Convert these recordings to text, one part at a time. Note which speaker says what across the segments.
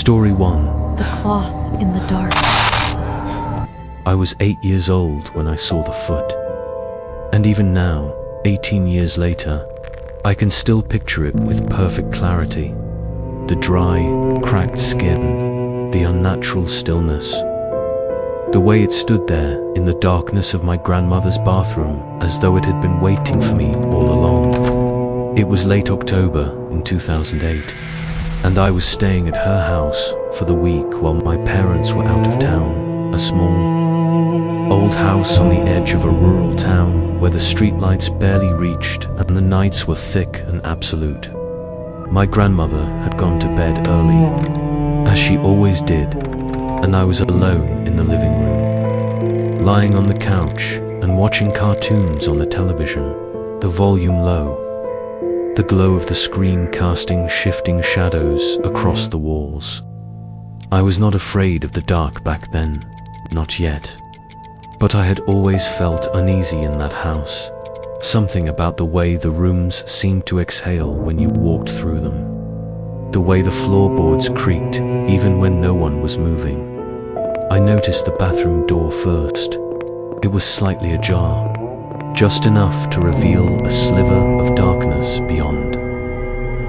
Speaker 1: Story 1.
Speaker 2: The cloth in the dark.
Speaker 1: I was 8 years old when I saw the foot. And even now, 18 years later, I can still picture it with perfect clarity. The dry, cracked skin, the unnatural stillness. The way it stood there in the darkness of my grandmother's bathroom as though it had been waiting for me all along. It was late October in 2008, and I was staying at her house for the week while my parents were out of town. A small, old house on the edge of a rural town where the streetlights barely reached and the nights were thick and absolute. My grandmother had gone to bed early, as she always did, and I was alone in the living room, lying on the couch and watching cartoons on the television, the volume low, the glow of the screen casting shifting shadows across the walls. I was not afraid of the dark back then, not yet. But I had always felt uneasy in that house. Something about the way the rooms seemed to exhale when you walked through them. The way the floorboards creaked even when no one was moving. I noticed the bathroom door first. It was slightly ajar, just enough to reveal a sliver of darkness beyond.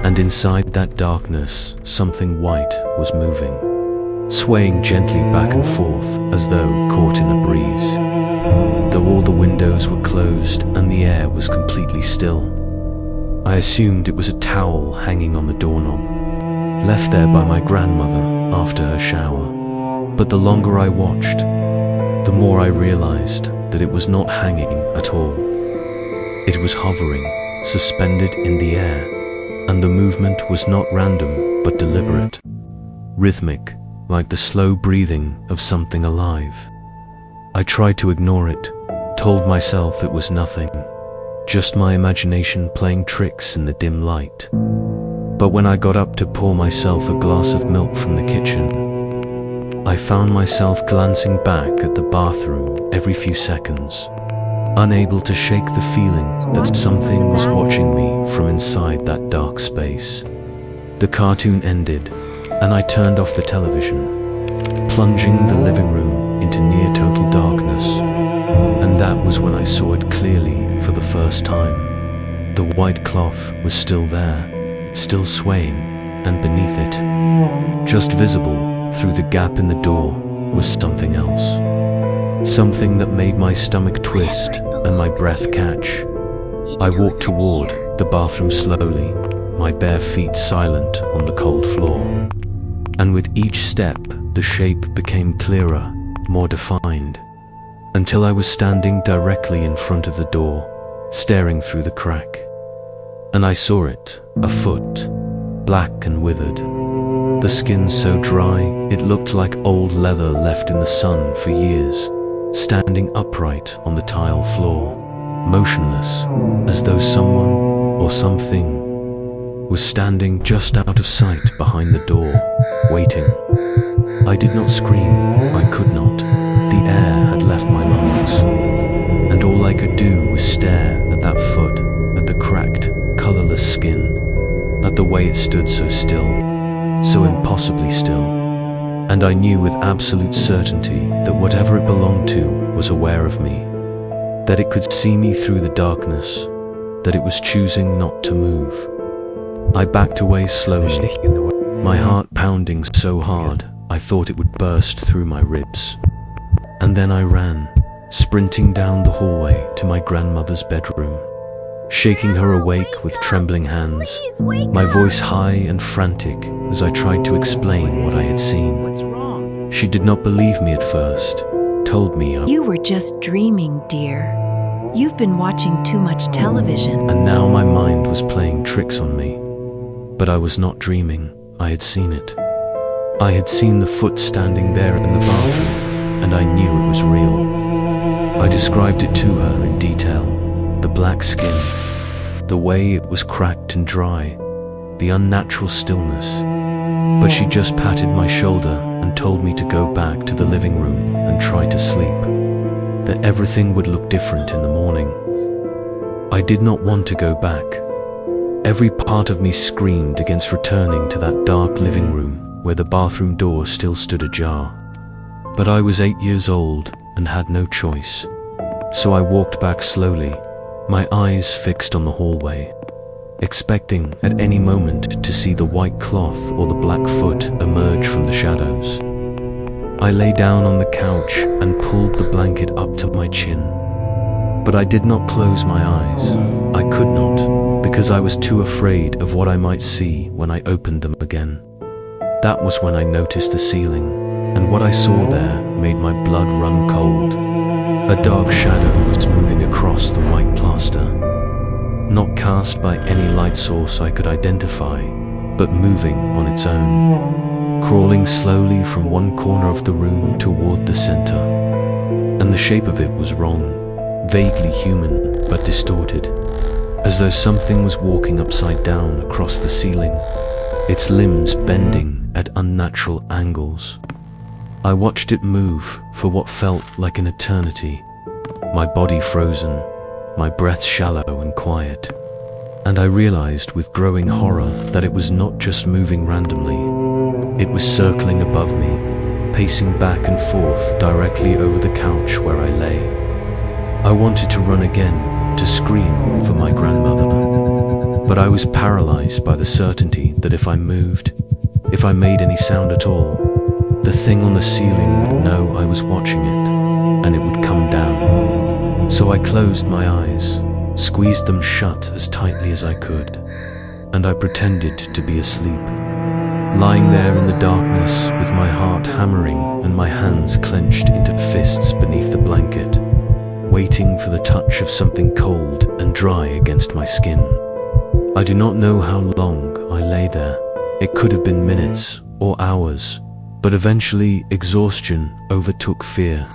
Speaker 1: And inside that darkness, something white was moving, swaying gently back and forth as though caught in a breeze. Though all the windows were closed and the air was completely still, I assumed it was a towel hanging on the doorknob, left there by my grandmother after her shower. But the longer I watched, the more I realized that it was not hanging at all. It was hovering, suspended in the air, and the movement was not random but deliberate, rhythmic, like the slow breathing of something alive. I tried to ignore it, told myself it was nothing, just my imagination playing tricks in the dim light. But when I got up to pour myself a glass of milk from the kitchen, I found myself glancing back at the bathroom every few seconds, unable to shake the feeling that something was watching me from inside that dark space. The cartoon ended, and I turned off the television, plunging the living room into near total darkness. And that was when I saw it clearly for the first time. The white cloth was still there, still swaying, and beneath it, just visible through the gap in the door, was something else. Something that made my stomach twist and my breath catch. I walked toward the bathroom slowly, my bare feet silent on the cold floor. And with each step, the shape became clearer, more defined, until I was standing directly in front of the door, staring through the crack. And I saw it, a foot, black and withered. The skin so dry, it looked like old leather left in the sun for years, standing upright on the tile floor, motionless, as though someone or something was standing just out of sight behind the door, waiting. I did not scream, I could not. The air had left my lungs, and all I could do was stare at that foot, at the cracked, colorless skin, at the way it stood so still, so impossibly still. And I knew with absolute certainty that whatever it belonged to was aware of me, that it could see me through the darkness, that it was choosing not to move. I backed away slowly, my heart pounding so hard I thought it would burst through my ribs. And then I ran, sprinting down the hallway to my grandmother's bedroom, shaking her awake with trembling hands, my voice high and frantic as I tried to explain what I had seen.
Speaker 3: What's wrong?
Speaker 1: She did not believe me at first, told me
Speaker 2: You were just dreaming, dear. You've been watching too much television.
Speaker 1: And now my mind was playing tricks on me. But I was not dreaming, I had seen it. I had seen the foot standing there in the bathroom, and I knew it was real. I described it to her in detail. The black skin, the way it was cracked and dry, the unnatural stillness. But she just patted my shoulder and told me to go back to the living room and try to sleep, that everything would look different in the morning. I did not want to go back. Every part of me screamed against returning to that dark living room where the bathroom door still stood ajar. But I was 8 years old and had no choice. So I walked back slowly, my eyes fixed on the hallway, expecting at any moment to see the white cloth or the black foot emerge from the shadows. I lay down on the couch and pulled the blanket up to my chin. But I did not close my eyes. I could not, because I was too afraid of what I might see when I opened them again. That was when I noticed the ceiling, and what I saw there made my blood run cold. A dark shadow was moving across the white plaster, not cast by any light source I could identify, but moving on its own, crawling slowly from one corner of the room toward the center. And the shape of it was wrong, vaguely human but distorted, as though something was walking upside down across the ceiling, its limbs bending at unnatural angles. I watched it move for what felt like an eternity, my body frozen, my breath shallow and quiet. And I realized with growing horror that it was not just moving randomly. It was circling above me, pacing back and forth directly over the couch where I lay. I wanted to run again, to scream for my grandmother. But I was paralyzed by the certainty that if I moved, if I made any sound at all, the thing on the ceiling would know I was watching it, and it would come down. So I closed my eyes, squeezed them shut as tightly as I could, and I pretended to be asleep, lying there in the darkness with my heart hammering and my hands clenched into fists beneath the blanket, waiting for the touch of something cold and dry against my skin. I do not know how long I lay there. It could have been minutes or hours, but eventually exhaustion overtook fear,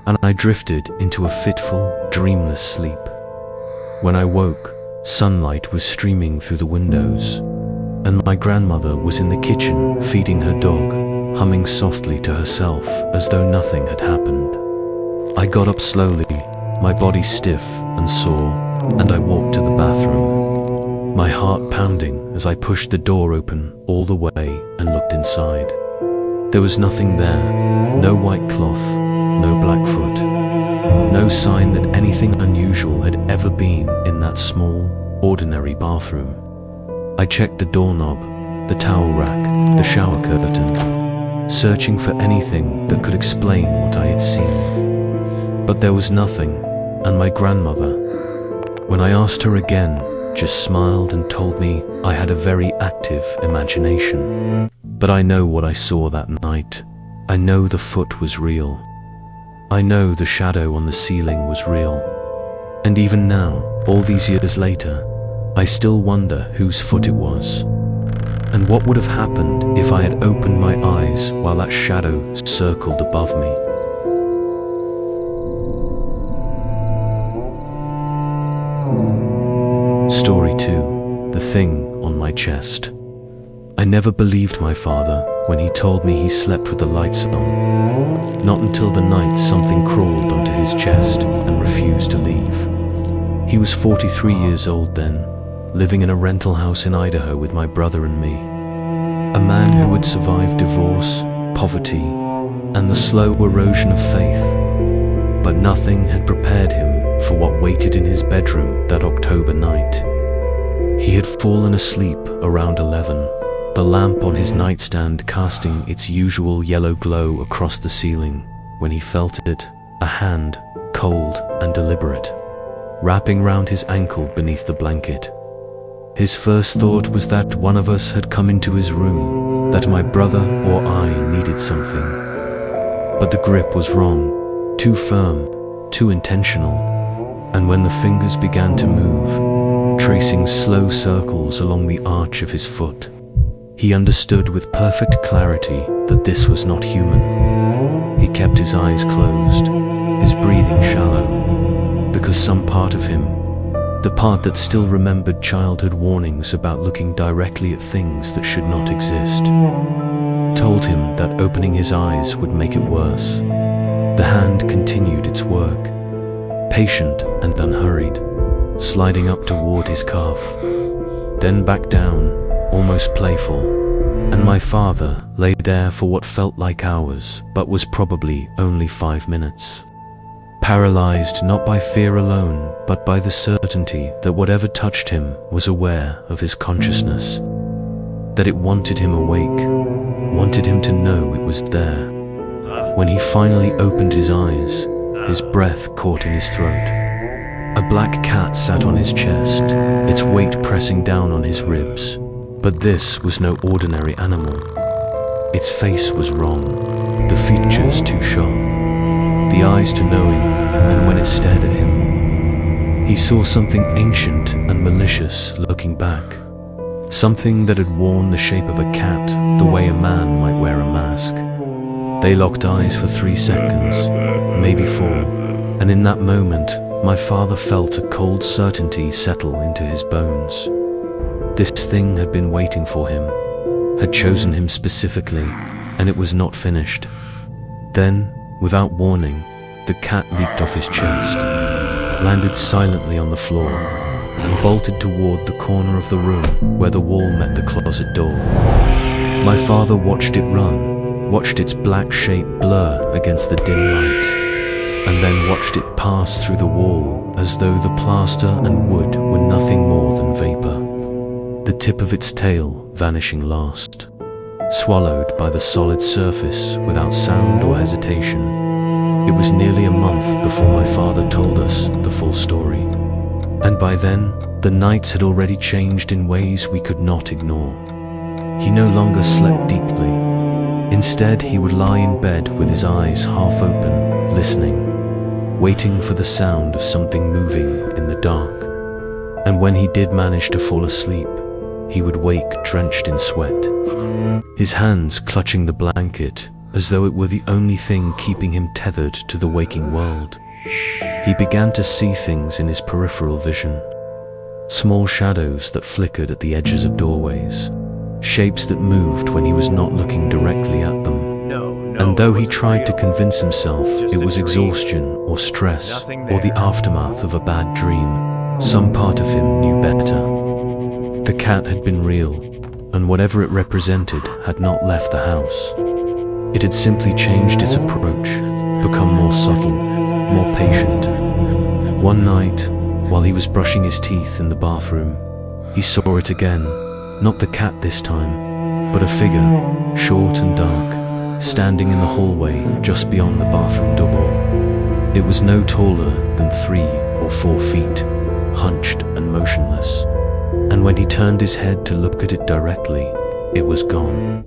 Speaker 1: and I drifted into a fitful, dreamless sleep. When I woke, sunlight was streaming through the windows, and my grandmother was in the kitchen feeding her dog, humming softly to herself as though nothing had happened. I got up slowly, my body stiff and sore, and I walked to the bathroom, my heart pounding as I pushed the door open all the way and looked inside. There was nothing there, no white cloth, no black foot, no sign that anything unusual had ever been in that small, ordinary bathroom. I checked the doorknob, the towel rack, the shower curtain, searching for anything that could explain what I had seen. But there was nothing, and my grandmother, when I asked her again, just smiled and told me I had a very active imagination. But I know what I saw that night. I know the foot was real. I know the shadow on the ceiling was real. And even now, all these years later, I still wonder whose foot it was. And what would have happened if I had opened my eyes while that shadow circled above me. Story 2. The Thing on My Chest. I never believed my father when he told me he slept with the lights on. Not until the night something crawled onto his chest and refused to leave. He was 43 years old then, living in a rental house in Idaho with my brother and me. A man who had survived divorce, poverty, and the slow erosion of faith. But nothing had prepared him for what waited in his bedroom that October night. He had fallen asleep around 11, the lamp on his nightstand casting its usual yellow glow across the ceiling, when he felt it, a hand, cold and deliberate, wrapping round his ankle beneath the blanket. His first thought was that one of us had come into his room, that my brother or I needed something. But the grip was wrong, too firm, too intentional, and when the fingers began to move, tracing slow circles along the arch of his foot, he understood with perfect clarity that this was not human. He kept his eyes closed, his breathing shallow, because some part of him, the part that still remembered childhood warnings about looking directly at things that should not exist, told him that opening his eyes would make it worse. The hand continued its work, patient and unhurried, sliding up toward his calf, then back down, almost playful, and my father lay there for what felt like hours, but was probably only 5 minutes. Paralyzed not by fear alone, but by the certainty that whatever touched him was aware of his consciousness, that it wanted him awake, wanted him to know it was there. When he finally opened his eyes, his breath caught in his throat. A black cat sat on his chest, its weight pressing down on his ribs. But this was no ordinary animal. Its face was wrong, the features too sharp, the eyes too knowing, and when it stared at him, he saw something ancient and malicious looking back. Something that had worn the shape of a cat, the way a man might wear a mask. They locked eyes for 3 seconds, maybe 4, and in that moment, my father felt a cold certainty settle into his bones. This thing had been waiting for him, had chosen him specifically, and it was not finished. Then, without warning, the cat leaped off his chest, landed silently on the floor, and bolted toward the corner of the room where the wall met the closet door. My father watched it run, watched its black shape blur against the dim light, and then watched it pass through the wall as though the plaster and wood were nothing more than vapor. The tip of its tail vanishing last, swallowed by the solid surface without sound or hesitation. It was nearly a month before my father told us the full story. And by then, the nights had already changed in ways we could not ignore. He no longer slept deeply. Instead, he would lie in bed with his eyes half open, listening, waiting for the sound of something moving in the dark. And when he did manage to fall asleep, he would wake drenched in sweat, his hands clutching the blanket as though it were the only thing keeping him tethered to the waking world. He began to see things in his peripheral vision, small shadows that flickered at the edges of doorways, shapes that moved when he was not looking directly at them. And though he tried to convince himself it was exhaustion or stress or the aftermath of a bad dream, some part of him knew better. The cat had been real, and whatever it represented had not left the house. It had simply changed its approach, become more subtle, more patient. One night, while he was brushing his teeth in the bathroom, he saw it again, not the cat this time, but a figure, short and dark, standing in the hallway just beyond the bathroom door. It was no taller than 3 or 4 feet, hunched and motionless. And when he turned his head to look at it directly, it was gone.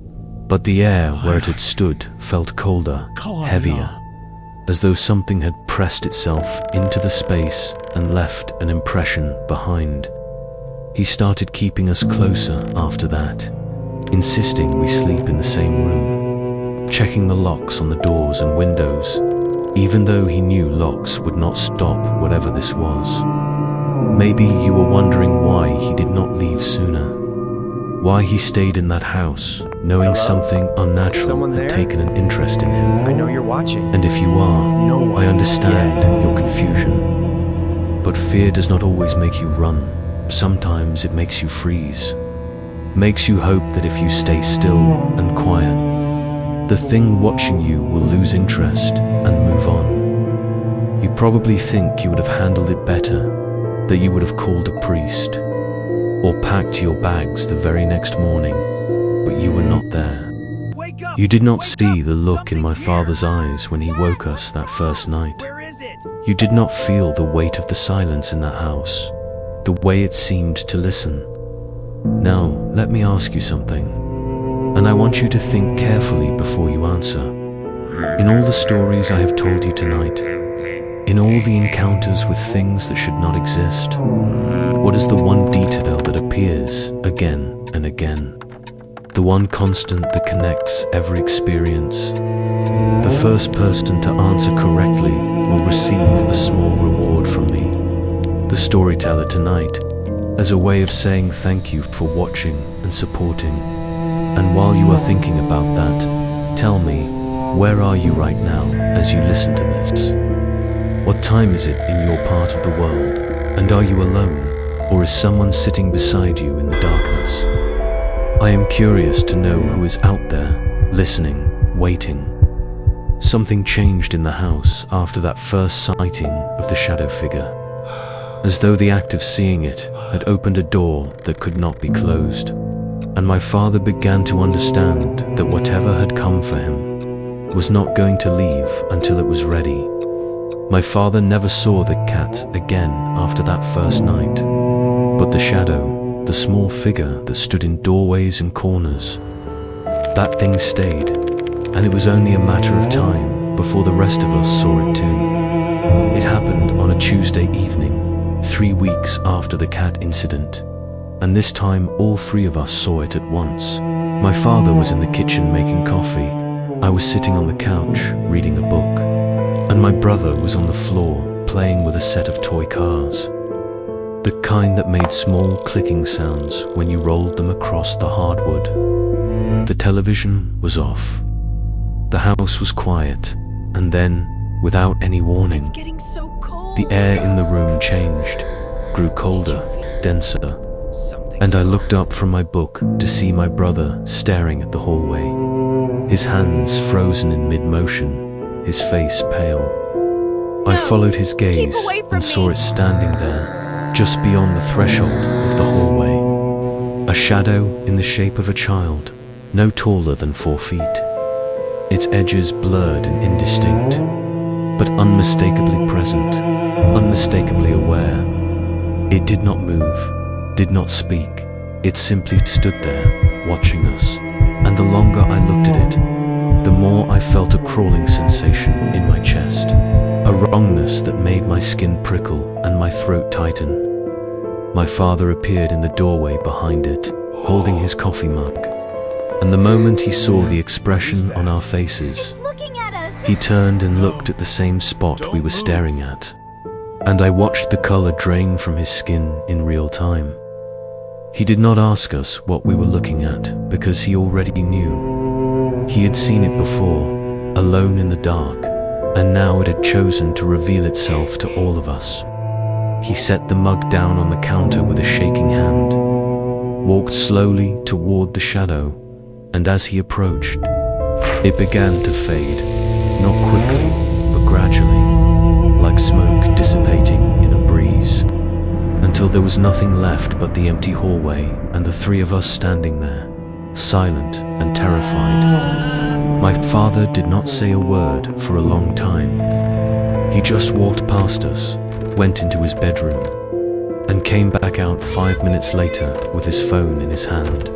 Speaker 1: But the air where it had stood felt colder, heavier, as though something had pressed itself into the space and left an impression behind. He started keeping us closer after that, insisting we sleep in the same room, checking the locks on the doors and windows, even though he knew locks would not stop whatever this was. Maybe you were wondering why he did not leave sooner, why he stayed in that house, knowing something unnatural had taken an interest in him.
Speaker 3: I know you're watching.
Speaker 1: And if you are, I understand your confusion. But fear does not always make you run. Sometimes it makes you freeze, makes you hope that if you stay still and quiet, the thing watching you will lose interest and move on. You probably think you would have handled it better, that you would have called a priest, or packed your bags the very next morning, but you were not there. You did not see the look in my father's eyes when he woke us that first night. You did not feel the weight of the silence in that house, the way it seemed to listen. Now, let me ask you something, and I want you to think carefully before you answer. In all the stories I have told you tonight, in all the encounters with things that should not exist, what is the one detail that appears again and again? The one constant that connects every experience? The first person to answer correctly will receive a small reward from me, the storyteller tonight, as a way of saying thank you for watching and supporting. And while you are thinking about that, tell me, where are you right now as you listen to this? What time is it in your part of the world? And are you alone, or is someone sitting beside you in the darkness? I am curious to know who is out there, listening, waiting. Something changed in the house after that first sighting of the shadow figure, as though the act of seeing it had opened a door that could not be closed. And my father began to understand that whatever had come for him was not going to leave until it was ready. My father never saw the cat again after that first night, but the shadow, the small figure that stood in doorways and corners, that thing stayed, and it was only a matter of time before the rest of us saw it too. It happened on a Tuesday evening, 3 weeks after the cat incident, and this time all 3 of us saw it at once. My father was in the kitchen making coffee. I was sitting on the couch reading a book, and my brother was on the floor playing with a set of toy cars, the kind that made small clicking sounds when you rolled them across the hardwood. The television was off. The house was quiet, and then, without any warning,
Speaker 2: It's getting so cold.
Speaker 1: the air in the room changed, grew colder, denser, and I looked up from my book to see my brother staring at the hallway, his hands frozen in mid-motion, his face pale. I followed his gaze
Speaker 2: away from
Speaker 1: and saw
Speaker 2: me.
Speaker 1: it standing there, just beyond the threshold of the hallway. A shadow in the shape of a child, no taller than 4 feet. Its edges blurred and indistinct, but unmistakably present, unmistakably aware. It did not move, did not speak. It simply stood there, watching us, and the longer I looked at it, the more I felt a crawling sensation in my chest, a wrongness that made my skin prickle and my throat tighten. My father appeared in the doorway behind it, holding his coffee mug, and the moment he saw the expression on our faces,
Speaker 2: Looking at us.
Speaker 1: he turned and looked at the same spot we were staring at, and I watched the color drain from his skin in real time. He did not ask us what we were looking at because he already knew. He had seen it before, alone in the dark, and now it had chosen to reveal itself to all of us. He set the mug down on the counter with a shaking hand, walked slowly toward the shadow, and as he approached, it began to fade, not quickly, but gradually, like smoke dissipating in a breeze, until there was nothing left but the empty hallway and the 3 of us standing there, silent and terrified. My father did not say a word for a long time. He just walked past us, went into his bedroom, and came back out 5 minutes later with his phone in his hand.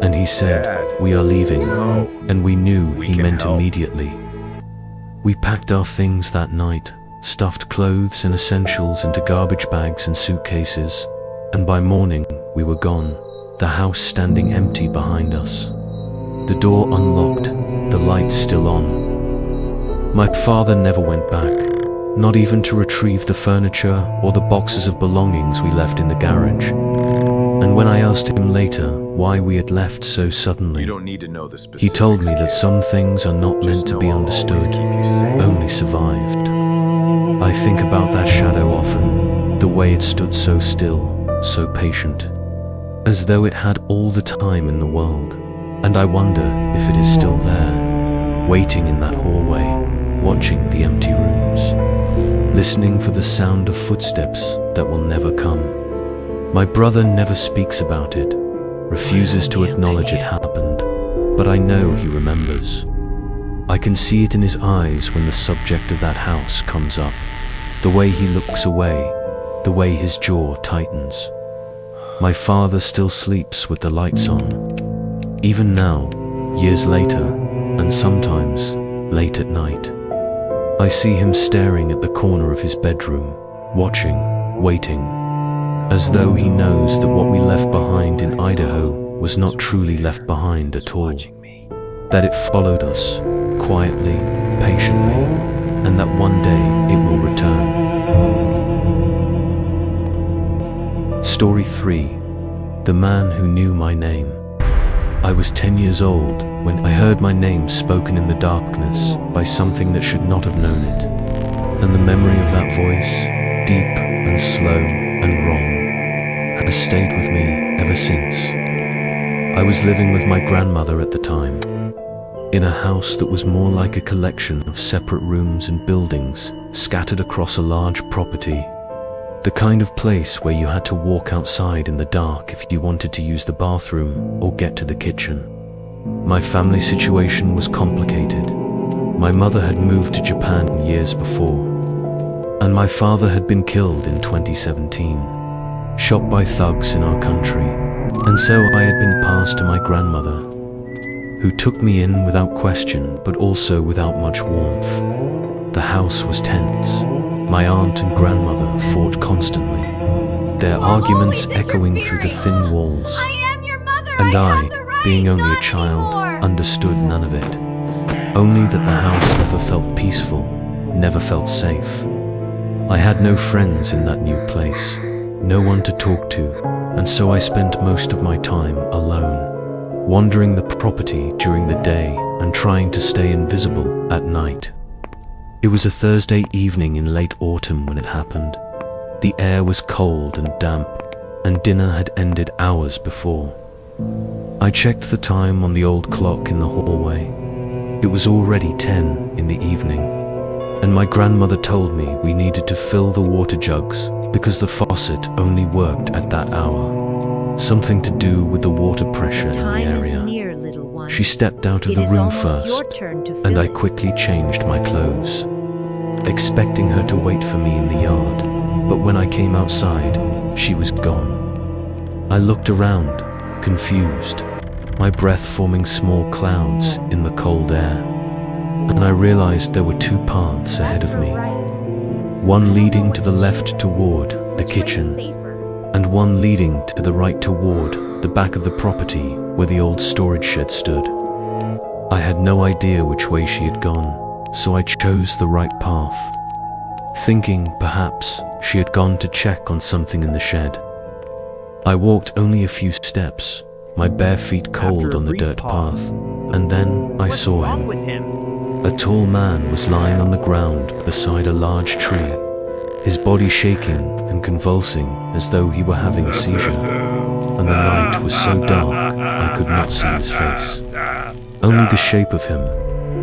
Speaker 1: And he said,
Speaker 3: Dad,
Speaker 1: "We are leaving,"
Speaker 3: no.
Speaker 1: and we knew
Speaker 3: We
Speaker 1: he
Speaker 3: can
Speaker 1: meant
Speaker 3: help.
Speaker 1: immediately. We packed our things that night, stuffed clothes and essentials into garbage bags and suitcases, and by morning we were gone, the house standing empty behind us. The door unlocked, the lights still on. My father never went back, not even to retrieve the furniture or the boxes of belongings we left in the garage. And when I asked him later why we had left so suddenly,
Speaker 3: You don't need to know the specifics.
Speaker 1: he told me that
Speaker 3: kid.
Speaker 1: some things are not
Speaker 3: Just
Speaker 1: meant to
Speaker 3: know
Speaker 1: be
Speaker 3: I'll always
Speaker 1: understood,
Speaker 3: keep you safe.
Speaker 1: only survived. I think about that shadow often, the way it stood so still, so patient, as though it had all the time in the world. And I wonder if it is still there, waiting in that hallway, watching the empty rooms, listening for the sound of footsteps that will never come. My brother never speaks about it, refuses to acknowledge it happened, but I know he remembers. I can see it in his eyes when the subject of that house comes up, the way he looks away, the way his jaw tightens. My father still sleeps with the lights on. Even now, years later, and sometimes late at night, I see him staring at the corner of his bedroom, watching, waiting, as though he knows that what we left behind in Idaho was not truly left behind at all, that it followed us, quietly, patiently, and that one day it will return. Story 3. The Man Who Knew My Name. I was 10 years old when I heard my name spoken in the darkness by something that should not have known it, and the memory of that voice, deep and slow and wrong, has stayed with me ever since. I was living with my grandmother at the time, in a house that was more like a collection of separate rooms and buildings scattered across a large property. The kind of place where you had to walk outside in the dark if you wanted to use the bathroom or get to the kitchen. My family situation was complicated. My mother had moved to Japan years before, and my father had been killed in 2017, shot by thugs in our country, and so I had been passed to my grandmother, who took me in without question but also without much warmth. The house was tense. My aunt and grandmother fought constantly, their arguments echoing through the thin walls, and I, being only a child, understood none of it. Only that the house never felt peaceful, never felt safe. I had no friends in that new place, no one to talk to, and so I spent most of my time alone, wandering the property during the day and trying to stay invisible at night. It was a Thursday evening in late autumn when it happened. The air was cold and damp, and dinner had ended hours before. I checked the time on the old clock in the hallway. It was already 10 in the evening, and my grandmother told me we needed to fill the water jugs because the faucet only worked at that hour. Something to do with the water pressure in the area. She stepped out of the room first, and I quickly changed my clothes, expecting her to wait for me in the yard, but when I came outside, she was gone. I looked around, confused, my breath forming small clouds in the cold air, and I realized there were two paths ahead of me, one leading to the left toward the kitchen, and one leading to the right toward the back of the property where the old storage shed stood. I had no idea which way she had gone, so I chose the right path, thinking perhaps she had gone to check on something in the shed. I walked only a few steps, my bare feet cold on the dirt path, and then I saw him. A tall man was lying on the ground beside a large tree, his body shaking and convulsing as though he were having a seizure, and the night was so dark I could not see his face. Only the shape of him,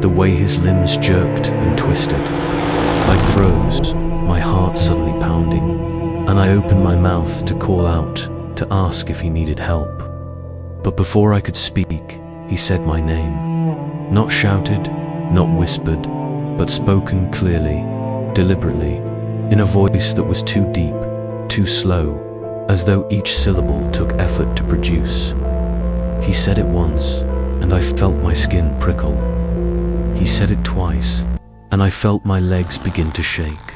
Speaker 1: the way his limbs jerked and twisted. I froze, my heart suddenly pounding, and I opened my mouth to call out, to ask if he needed help. But before I could speak, he said my name. Not shouted, not whispered, but spoken clearly, deliberately, in a voice that was too deep, too slow, as though each syllable took effort to produce. He said it once, and I felt my skin prickle. He said it twice, and I felt my legs begin to shake.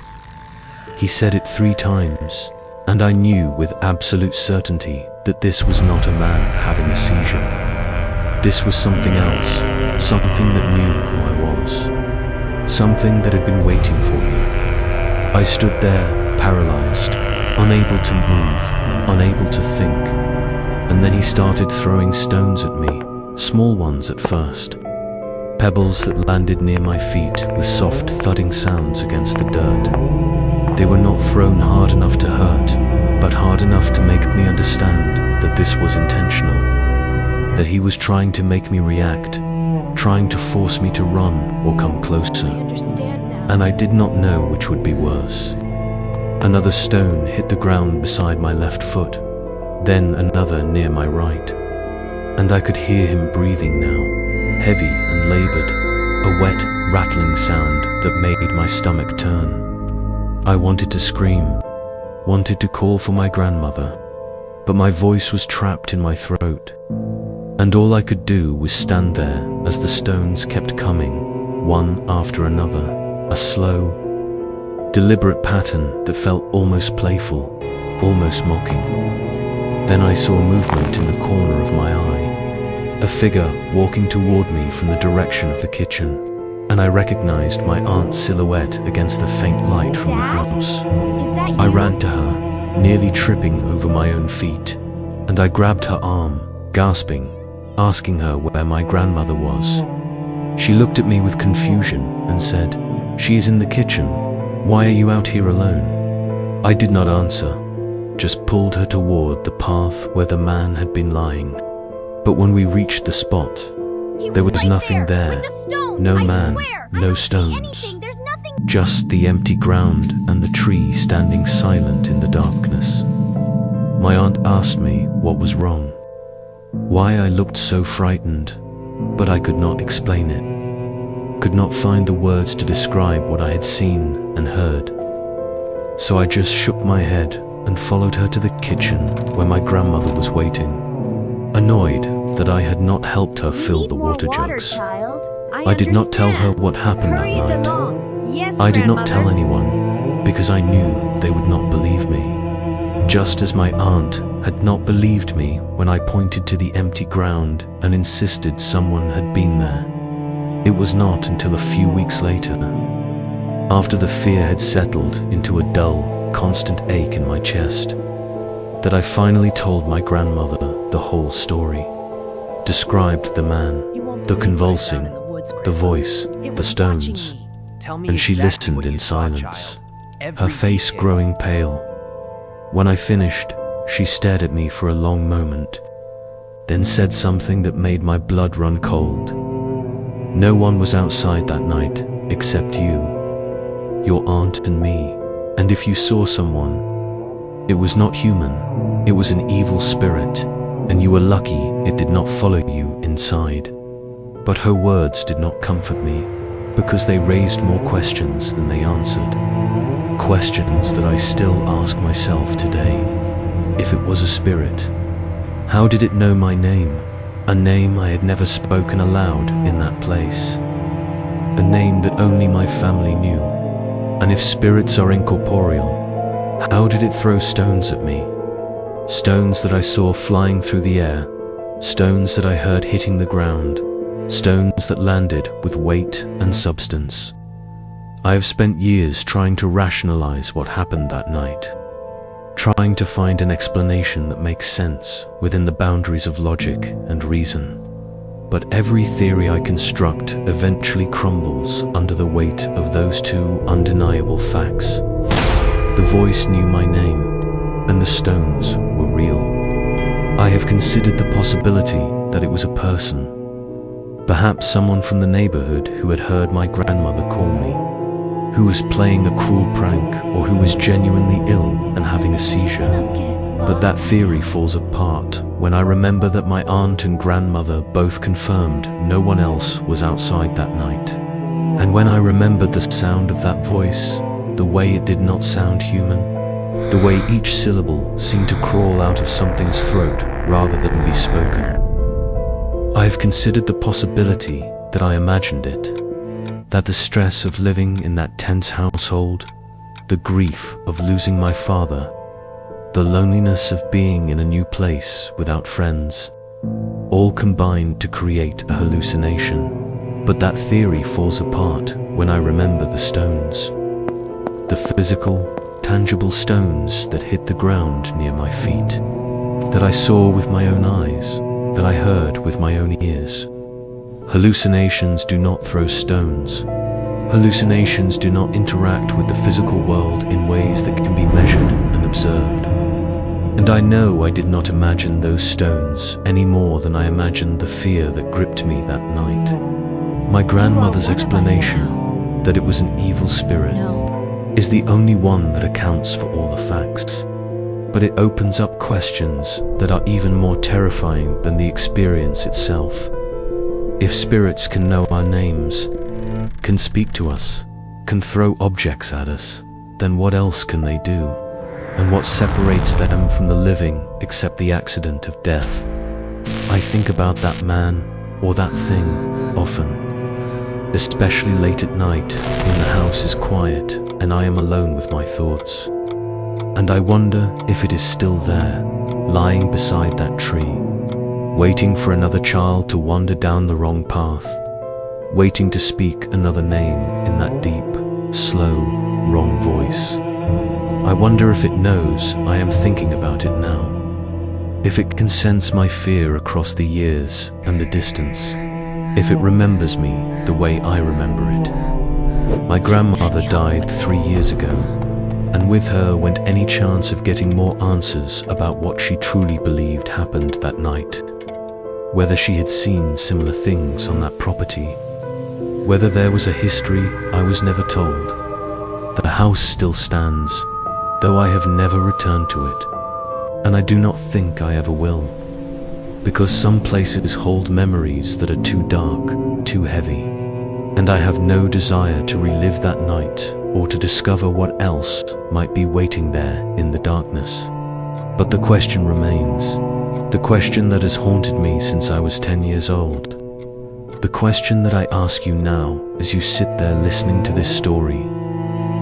Speaker 1: He said it 3 times, and I knew with absolute certainty that this was not a man having a seizure. This was something else, something that knew who I was, something that had been waiting for me. I stood there, paralyzed, unable to move, unable to think, and then he started throwing stones at me, small ones at first, pebbles that landed near my feet with soft thudding sounds against the dirt. They were not thrown hard enough to hurt, but hard enough to make me understand that this was intentional, that he was trying to make me react, trying to force me to run or come closer, and I did not know which would be worse. Another stone hit the ground beside my left foot, then another near my right, and I could hear him breathing now, heavy and labored, a wet, rattling sound that made my stomach turn. I wanted to scream, wanted to call for my grandmother, but my voice was trapped in my throat, and all I could do was stand there as the stones kept coming, one after another, a slow, deliberate pattern that felt almost playful, almost mocking. Then I saw movement in the corner of my eye, a figure walking toward me from the direction of the kitchen, and I recognized my aunt's silhouette against the faint light from the house. I ran to her, nearly tripping over my own feet, and I grabbed her arm, gasping, asking her where my grandmother was. She looked at me with confusion and said, "She is in the kitchen. Why are you out here alone?" I did not answer, just pulled her toward the path where the man had been lying. But when we reached the spot, there was nothing there. No man, no stones. Just the empty ground and the tree standing silent in the darkness. My aunt asked me what was wrong, why I looked so frightened, but I could not explain it, could not find the words to describe what I had seen and heard. So I just shook my head and followed her to the kitchen where my grandmother was waiting, annoyed that I had not helped her fill the water jugs. I did not tell her what happened that night. I did not tell anyone because I knew they would not believe me. Just as my aunt had not believed me when I pointed to the empty ground and insisted someone had been there. It was not until a few weeks later, after the fear had settled into a dull, constant ache in my chest, that I finally told my grandmother the whole story, described the man, the convulsing, the voice, the stones, and she listened in silence, her face growing pale. When I finished, she stared at me for a long moment, then said something that made my blood run cold. No one was outside that night except you, your aunt and me, and if you saw someone, it was not human, it was an evil spirit, and you were lucky it did not follow you inside. But her words did not comfort me, because they raised more questions than they answered. Questions that I still ask myself today. If it was a spirit, how did it know my name? A name I had never spoken aloud in that place. A name that only my family knew. And if spirits are incorporeal, how did it throw stones at me? Stones that I saw flying through the air, stones that I heard hitting the ground, stones that landed with weight and substance. I have spent years trying to rationalize what happened that night, trying to find an explanation that makes sense within the boundaries of logic and reason. But every theory I construct eventually crumbles under the weight of those two undeniable facts. The voice knew my name, and the stones were real. I have considered the possibility that it was a person, perhaps someone from the neighborhood who had heard my grandmother call me, who was playing a cruel prank, or who was genuinely ill and having a seizure. But that theory falls apart when I remember that my aunt and grandmother both confirmed no one else was outside that night. And when I remembered the sound of that voice, the way it did not sound human, the way each syllable seemed to crawl out of something's throat rather than be spoken. I have considered the possibility that I imagined it, that the stress of living in that tense household, the grief of losing my father, the loneliness of being in a new place without friends, all combined to create a hallucination. But that theory falls apart when I remember the stones. The physical, tangible stones that hit the ground near my feet, that I saw with my own eyes, that I heard with my own ears. Hallucinations do not throw stones. Hallucinations do not interact with the physical world in ways that can be measured and observed. And I know I did not imagine those stones any more than I imagined the fear that gripped me that night. My grandmother's explanation that it was an evil spirit is the only one that accounts for all the facts. But it opens up questions that are even more terrifying than the experience itself. If spirits can know our names, can speak to us, can throw objects at us, then what else can they do? And what separates them from the living except the accident of death? I think about that man or that thing often, especially late at night when the house is quiet and I am alone with my thoughts. And I wonder if it is still there, lying beside that tree, waiting for another child to wander down the wrong path, waiting to speak another name in that deep, slow, wrong voice. I wonder if it knows I am thinking about it now, if it can sense my fear across the years and the distance, if it remembers me the way I remember it. My grandmother died 3 years ago, and with her went any chance of getting more answers about what she truly believed happened that night. whether she had seen similar things on that property, whether there was a history I was never told. The house still stands, though I have never returned to it, and I do not think I ever will, because some places hold memories that are too dark, too heavy, and I have no desire to relive that night or to discover what else might be waiting there in the darkness. But the question remains, the question that has haunted me since I was 10 years old, the question that I ask you now as you sit there listening to this story.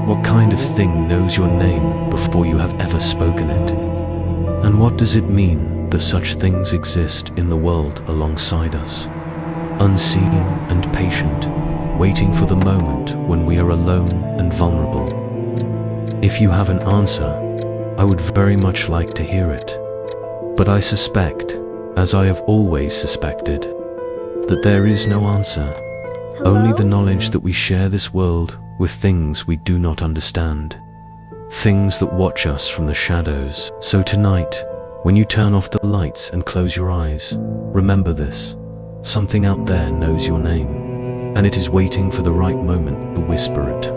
Speaker 1: What kind of thing knows your name before you have ever spoken it? And what does it mean that such things exist in the world alongside us, unseen and patient, waiting for the moment when we are alone and vulnerable? If you have an answer, I would very much like to hear it. But I suspect, as I have always suspected, that there is no answer, only the knowledge that we share this world with things we do not understand, things that watch us from the shadows. So tonight, when you turn off the lights and close your eyes, remember this: something out there knows your name, and it is waiting for the right moment to whisper it.